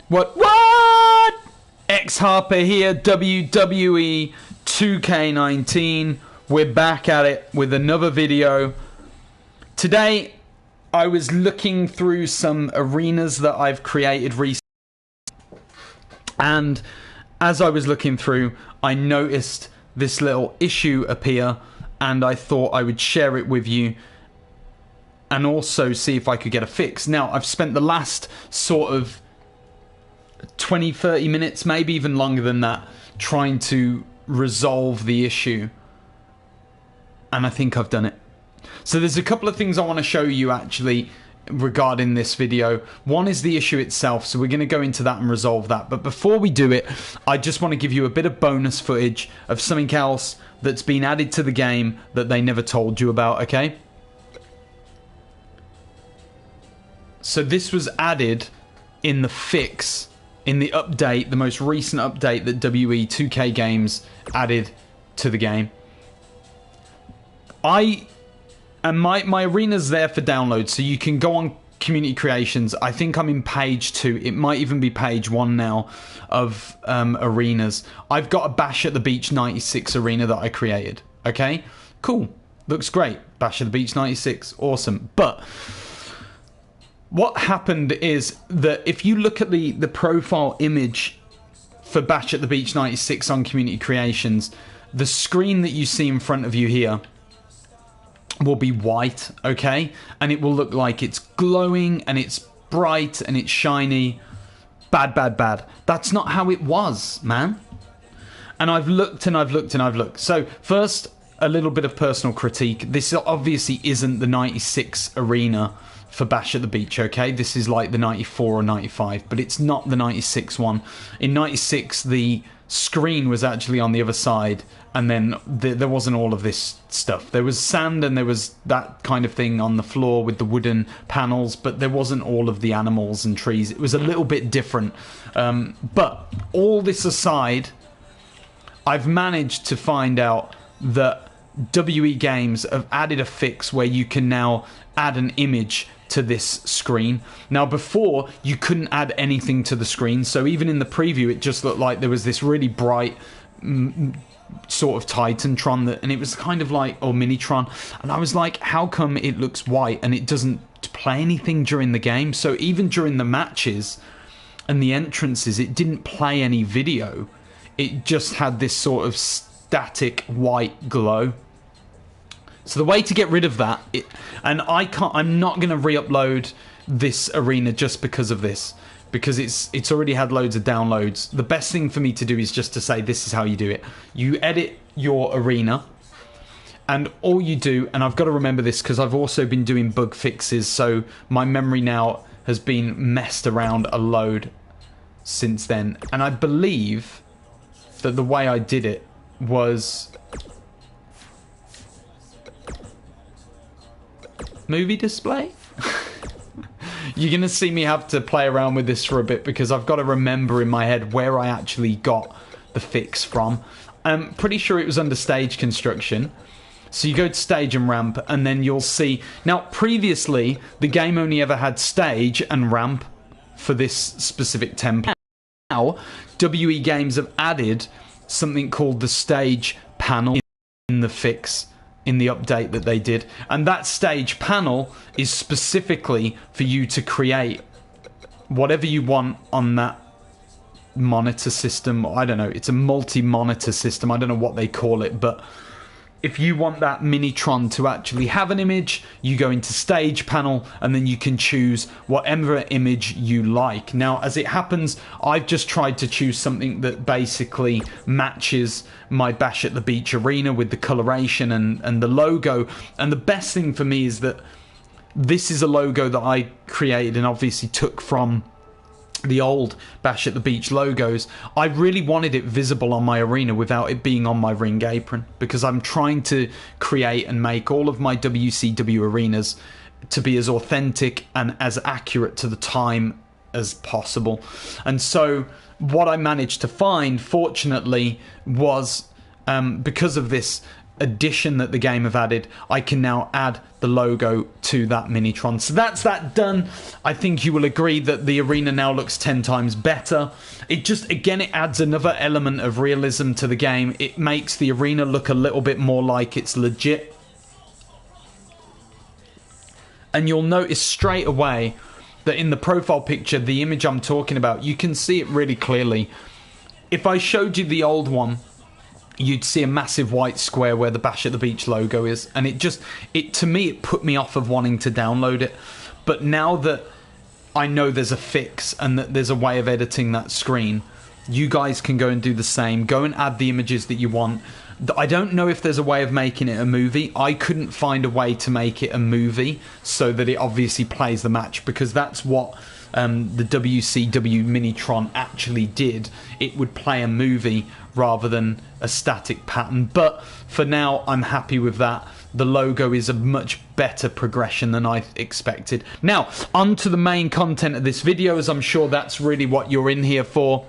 What? X Harper here, WWE2k19. We're back at it with another video. Today, I was looking through some arenas that I've created recently. And as I was looking through, I noticed this little issue appear. And I thought I would share it with you. And also see if I could get a fix. Now, I've spent the last sort of 20-30 minutes, maybe even longer than that, trying to resolve the issue, and I think I've done it. So there's a couple of things I want to show you actually regarding this video. One is the issue itself, so we're going to go into that and resolve that. But before we do it, I just want to give you a bit of bonus footage of something else that's been added to the game that they never told you about, okay? So this was added in the fix, in the update, the most recent update that WWE2k Games added to the game. My arena's there for download, so you can go on Community Creations. I think I'm in page 2. It might even be page 1 now of arenas. I've got a Bash at the Beach 96 arena that I created. Okay, cool, looks great. Bash at the Beach 96, awesome. But what happened is that if you look at the profile image for Bash at the Beach 96 on Community Creations, the screen that you see in front of you here will be white, okay? And it will look like it's glowing and it's bright and it's shiny. Bad. That's not how it was, man. And I've looked and I've looked and I've looked. So first, a little bit of personal critique. This obviously isn't the 96 arena for Bash at the Beach, okay? This is like the 94 or 95, but it's not the 96 one. In 96, the screen was actually on the other side, and then there wasn't all of this stuff. There was sand and there was that kind of thing on the floor with the wooden panels, but there wasn't all of the animals and trees. It was a little bit different. But all this aside, I've managed to find out that WE Games have added a fix where you can now add an image to this screen. Now before, you couldn't add anything to the screen, so even in the preview it just looked like there was this really bright sort of Titantron and it was kind of like, or Minitron, and I was like, how come it looks white and it doesn't play anything during the game? So even during the matches and the entrances, it didn't play any video. It just had this sort of static white glow. So the way to get rid of that, and I'm not going to re-upload this arena just because of this, because it's already had loads of downloads. The best thing for me to do is just to say, this is how you do it. You edit your arena, and all you do, and I've got to remember this because I've also been doing bug fixes, so my memory now has been messed around a load since then. And I believe that the way I did it was movie display. You're gonna see me have to play around with this for a bit because I've got to remember in my head where I actually got the fix from. I'm pretty sure it was under stage construction. So you go to stage and ramp, and then you'll see. Now previously the game only ever had stage and ramp for this specific template. Now WE Games have added something called the stage panel in the fix, in the update that they did, and that stage panel is specifically for you to create whatever you want on that monitor system. I don't know, it's a multi-monitor system, I don't know what they call it, but if you want that Minitron to actually have an image, you go into stage panel and then you can choose whatever image you like. Now, as it happens, I've just tried to choose something that basically matches my Bash at the Beach arena with the coloration and the logo. And the best thing for me is that this is a logo that I created and obviously took from the old Bash at the Beach logos. I really wanted it visible on my arena without it being on my ring apron, because I'm trying to create and make all of my WCW arenas to be as authentic and as accurate to the time as possible. And so what I managed to find, fortunately, was because of this addition that the game have added, I can now add the logo to that Minitron. So that's that done. I think you will agree that the arena now looks 10 times better. It just, again, it adds another element of realism to the game. It makes the arena look a little bit more like it's legit. And you'll notice straight away that in the profile picture, the image I'm talking about, you can see it really clearly. If I showed you the old one, you'd see a massive white square where the Bash at the Beach logo is, and to me it put me off of wanting to download it. But now that I know there's a fix and that there's a way of editing that screen, you guys can go and do the same. Go and add the images that you want. I don't know if there's a way of making it a movie. I couldn't find a way to make it a movie so that it obviously plays the match, because that's what the WCW Minitron actually did. It would play a movie rather than a static pattern. But for now, I'm happy with that. The logo is a much better progression than I expected. Now, on to the main content of this video, as I'm sure that's really what you're in here for.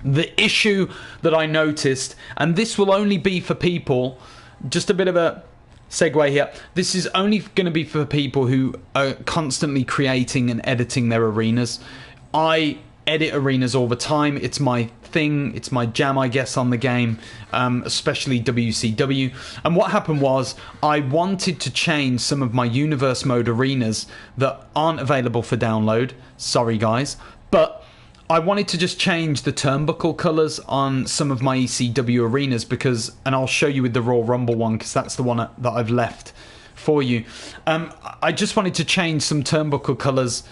The issue that I noticed, and this will only be for people, just a bit of a segue here, this is only going to be for people who are constantly creating and editing their arenas. I edit arenas all the time. It's my thing, it's my jam, I guess, on the game, especially WCW. And what happened was, I wanted to change some of my universe mode arenas that aren't available for download. Sorry guys, but I wanted to just change the turnbuckle colours on some of my ECW arenas, because, and I'll show you with the Royal Rumble one, because that's the one that I've left for you. I just wanted to change some turnbuckle colours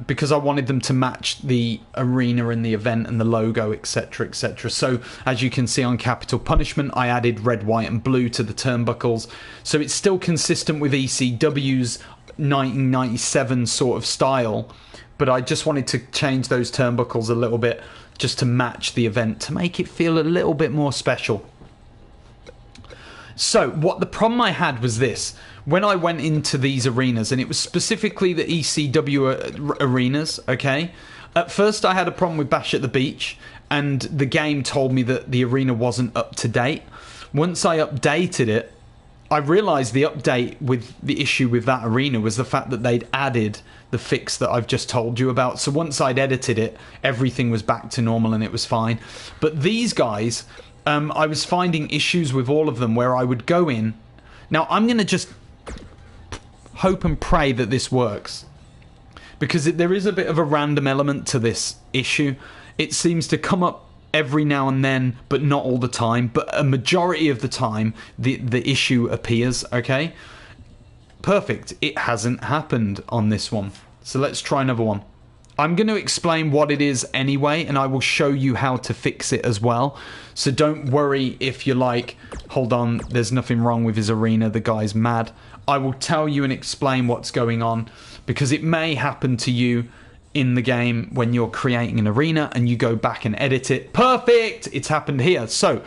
because I wanted them to match the arena and the event and the logo, etc, etc. So as you can see on Capital Punishment, I added red, white and blue to the turnbuckles, so it's still consistent with ECW's 1997 sort of style, but I just wanted to change those turnbuckles a little bit just to match the event, to make it feel a little bit more special. So what the problem I had was this: when I went into these arenas, and it was specifically the ECW arenas, okay? At first I had a problem with Bash at the Beach, and the game told me that the arena wasn't up to date. Once I updated it, I realised the update with the issue with that arena was the fact that they'd added the fix that I've just told you about. So once I'd edited it, everything was back to normal and it was fine. But these guys, I was finding issues with all of them where I would go in. Now I'm going to just hope and pray that this works, because there is a bit of a random element to this issue. It seems to come up every now and then, but not all the time. But a majority of the time, the issue appears, okay? Perfect. It hasn't happened on this one. So let's try another one. I'm going to explain what it is anyway, and I will show you how to fix it as well. So don't worry if you're like, hold on, there's nothing wrong with his arena, the guy's mad. I will tell you and explain what's going on, because it may happen to you in the game when you're creating an arena and you go back and edit it. Perfect! It's happened here. So,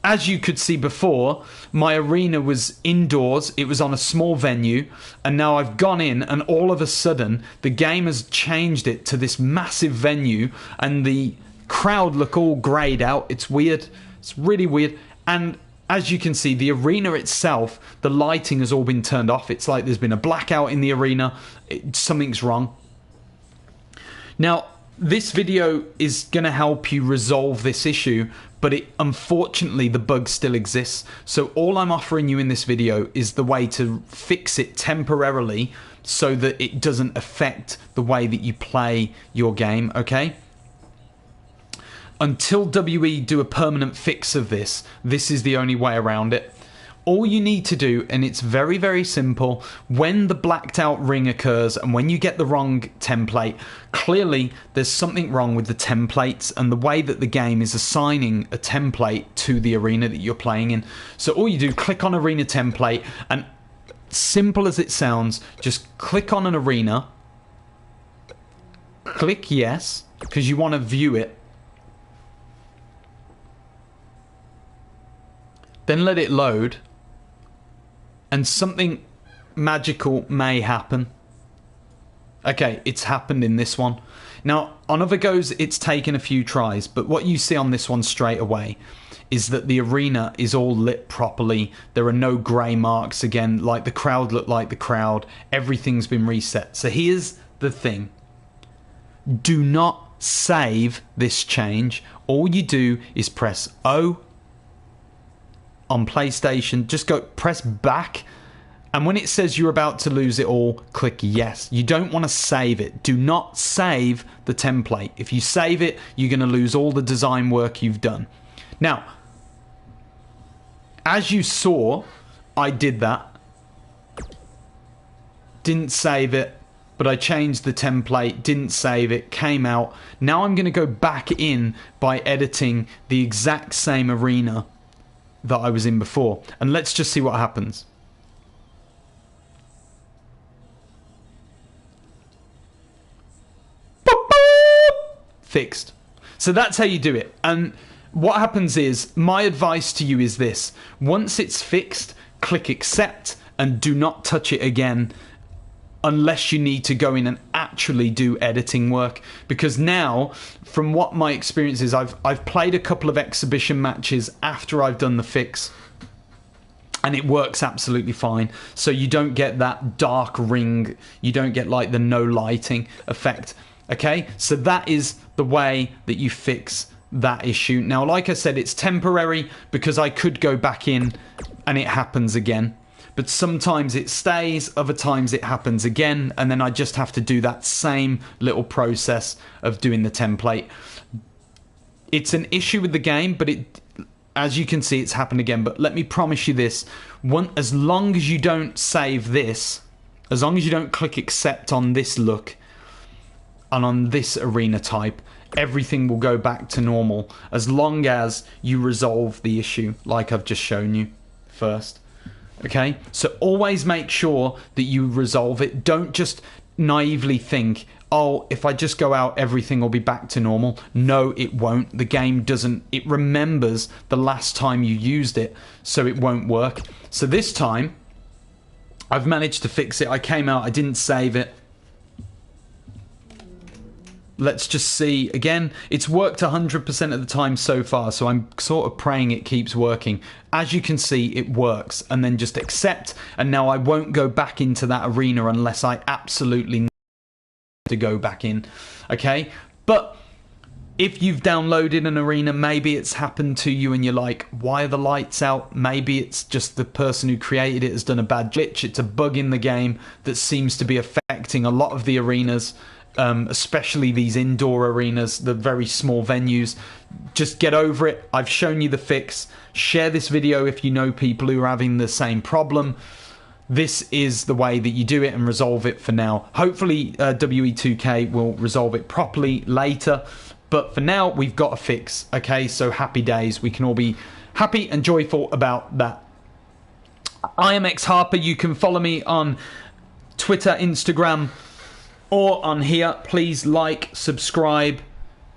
as you could see before, my arena was indoors, it was on a small venue, and now I've gone in and all of a sudden the game has changed it to this massive venue, and the crowd look all greyed out. It's weird. It's really weird. And as you can see, the arena itself, the lighting has all been turned off. It's like there's been a blackout in the arena. Something's wrong. Now, this video is going to help you resolve this issue, but unfortunately the bug still exists. So all I'm offering you in this video is the way to fix it temporarily so that it doesn't affect the way that you play your game, okay? Until WE do a permanent fix of this, this is the only way around it. All you need to do, and it's very, very simple, when the blacked out ring occurs and when you get the wrong template, clearly there's something wrong with the templates and the way that the game is assigning a template to the arena that you're playing in. So all you do, click on arena template, and simple as it sounds, just click on an arena, click yes, because you want to view it. Then let it load, and something magical may happen. Okay, it's happened in this one. Now, on other goes, it's taken a few tries, but what you see on this one straight away is that the arena is all lit properly. There are no grey marks again, like the crowd look like the crowd. Everything's been reset. So here's the thing. Do not save this change. All you do is press O on PlayStation. Just go press back. And when it says you're about to lose it all, click yes. You don't want to save it. Do not save the template. If you save it, you're going to lose all the design work you've done. Now, as you saw, I did that. Didn't save it, but I changed the template, didn't save it, came out. Now I'm going to go back in by editing the exact same arena that I was in before. And let's just see what happens. Fixed. So that's how you do it. And what happens is, my advice to you is this. Once it's fixed, click accept and do not touch it again unless you need to go in and actually do editing work. Because now, from what my experience is, I've played a couple of exhibition matches after I've done the fix, and it works absolutely fine. So you don't get that dark ring, you don't get like the no lighting effect. Okay, so that is the way that you fix that issue. Now, like I said, it's temporary because I could go back in and it happens again. But sometimes it stays, other times it happens again, and then I just have to do that same little process of doing the template. It's an issue with the game, but as you can see, it's happened again. But let me promise you this, as long as you don't save this, as long as you don't click accept on this look, and on this arena type, everything will go back to normal as long as you resolve the issue like I've just shown you first. Okay, so always make sure that you resolve it. Don't just naively think, oh, if I just go out, everything will be back to normal. No, it won't. The game doesn't. It remembers the last time you used it, so it won't work. So this time, I've managed to fix it. I came out, I didn't save it. Let's just see. Again, it's worked 100% of the time so far, so I'm sort of praying it keeps working. As you can see, it works. And then just accept, and now I won't go back into that arena unless I absolutely need to go back in. Okay? But if you've downloaded an arena, maybe it's happened to you and you're like, why are the lights out? Maybe it's just the person who created it has done a bad glitch. It's a bug in the game that seems to be affecting a lot of the arenas. Especially these indoor arenas, the very small venues. Just get over it. I've shown you the fix. Share this video if you know people who are having the same problem. This is the way that you do it and resolve it for now. Hopefully WE2k will resolve it properly later, but for now we've got a fix. Okay, so happy days. We can all be happy and joyful about that. I am X Harper. You can follow me on Twitter, Instagram, or on here. Please like, subscribe,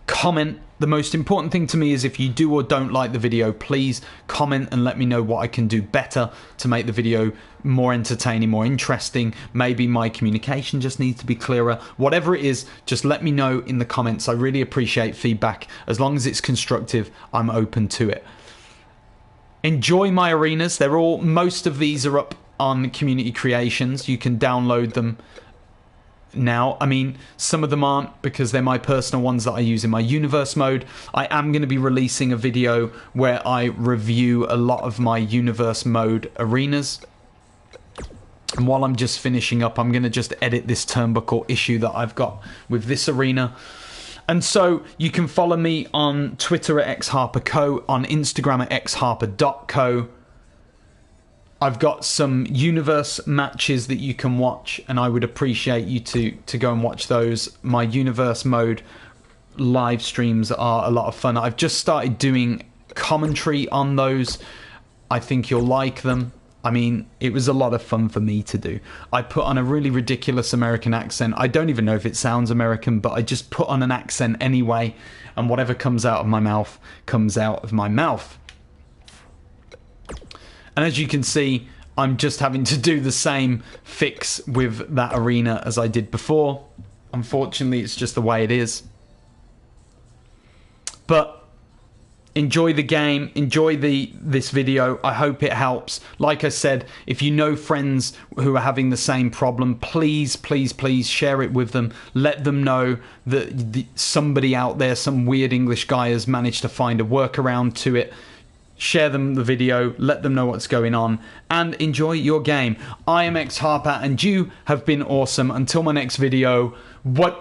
comment. The most important thing to me is if you do or don't like the video, please comment and let me know what I can do better to make the video more entertaining, more interesting. Maybe my communication just needs to be clearer. Whatever it is, just let me know in the comments. I really appreciate feedback. As long as it's constructive, I'm open to it. Enjoy my arenas. Most of these are up on Community Creations. You can download them now. I mean, some of them aren't because they're my personal ones that I use in my universe mode. I am going to be releasing a video where I review a lot of my universe mode arenas. And while I'm just finishing up, I'm going to just edit this turnbuckle issue that I've got with this arena. And so you can follow me on Twitter at xharperco, on Instagram at xharper.co. I've got some universe matches that you can watch, and I would appreciate you to go and watch those. My universe mode live streams are a lot of fun. I've just started doing commentary on those. I think you'll like them. I mean, it was a lot of fun for me to do. I put on a really ridiculous American accent. I don't even know if it sounds American, but I just put on an accent anyway, and whatever comes out of my mouth comes out of my mouth. And as you can see, I'm just having to do the same fix with that arena as I did before. Unfortunately, it's just the way it is. But enjoy the game, enjoy this video. I hope it helps. Like I said, if you know friends who are having the same problem, please, please, please share it with them. Let them know that somebody out there, some weird English guy, has managed to find a workaround to it. Share them the video, let them know what's going on, and enjoy your game. I am X Harper, and you have been awesome. Until my next video, what?